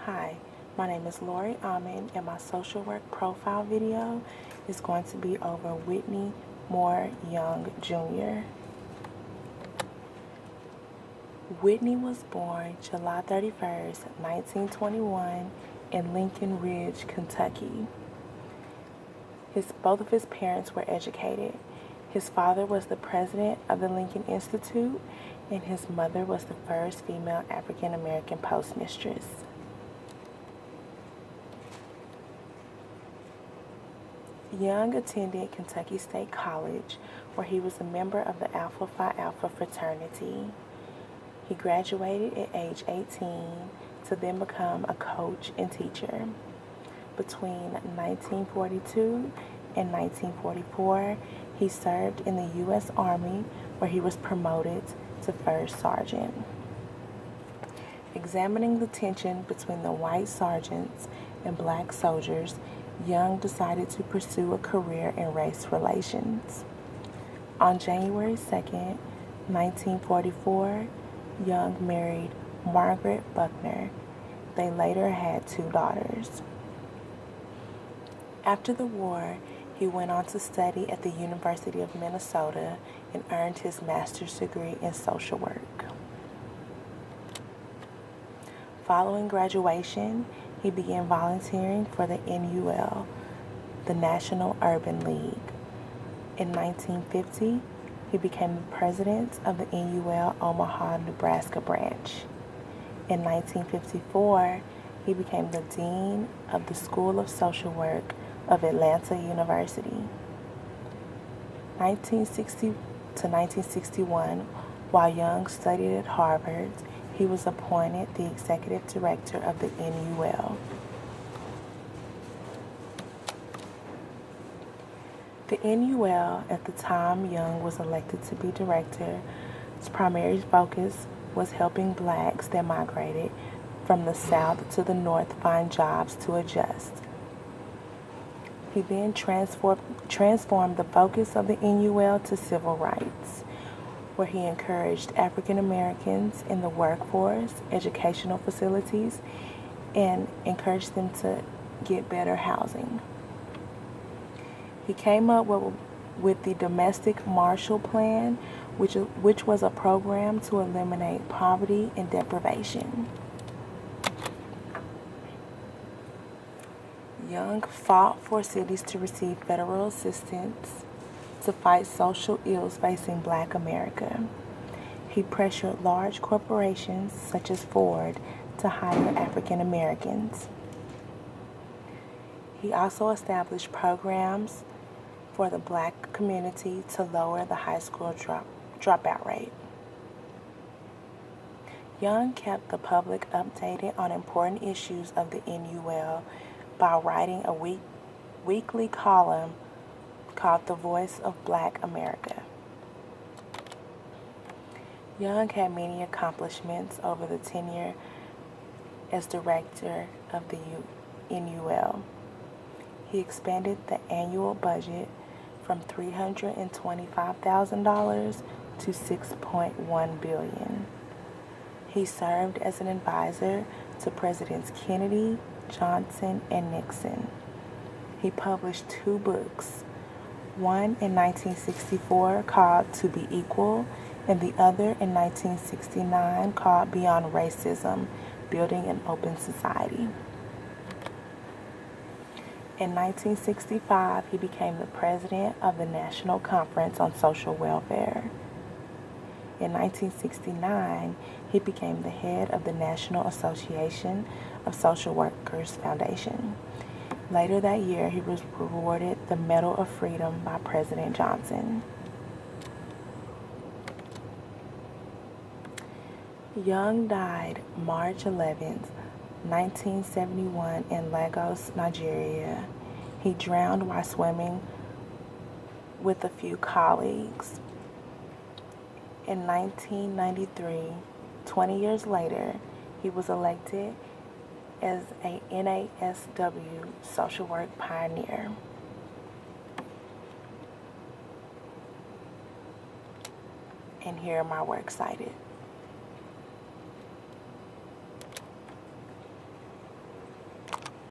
Hi, my name is Lori Almond, and my social work profile video is going to be over Whitey Young Jr. Whitney was born July 31st, 1921 in Lincoln Ridge, Kentucky. Both of his parents were educated. His father was the president of the Lincoln Institute, and his mother was the first female African-American postmistress. Young attended Kentucky State College, where he was a member of the Alpha Phi Alpha fraternity. He graduated at age 18 to then become a coach and teacher. Between 1942 and 1944, he served in the U.S. Army, where he was promoted to first sergeant. Examining the tension between the white sergeants and black soldiers, Young decided to pursue a career in race relations. On January 2nd, 1944, Young married Margaret Buckner. They later had 2 daughters. After the war, he went on to study at the University of Minnesota and earned his master's degree in social work. Following graduation, he began volunteering for the NUL, the National Urban League. In 1950, he became the president of the NUL Omaha, Nebraska branch. In 1954, he became the dean of the School of Social Work of Atlanta University. 1960 to 1961, while Young studied at Harvard, he was appointed the executive director of the NUL. The NUL, at the time Young was elected to be director, its primary focus was helping blacks that migrated from the South to the North find jobs to adjust. He then transformed the focus of the NUL to civil rights, where he encouraged African Americans in the workforce, educational facilities, and encouraged them to get better housing. He came up with the Domestic Marshall Plan, which was a program to eliminate poverty and deprivation. Young fought for cities to receive federal assistance to fight social ills facing Black America. He pressured large corporations such as Ford to hire African Americans. He also established programs for the Black community to lower the high school dropout rate. Young kept the public updated on important issues of the NUL by writing a weekly column called The Voice of Black America. Young had many accomplishments over the tenure as director of the NUL. He expanded the annual budget from $325,000 to $6.1 billion. He served as an advisor to Presidents Kennedy, Johnson, and Nixon. He published 2 books, one in 1964 called To Be Equal, and the other in 1969 called Beyond Racism, Building an Open Society. In 1965, he became the president of the National Conference on Social Welfare. In 1969, he became the head of the National Association of Social Workers Foundation. Later that year, he was awarded the Medal of Freedom by President Johnson. Young died March 11, 1971 in Lagos, Nigeria. He drowned while swimming with a few colleagues. In 1993, 20 years later, he was elected as a NASW social work pioneer. And here are my works cited.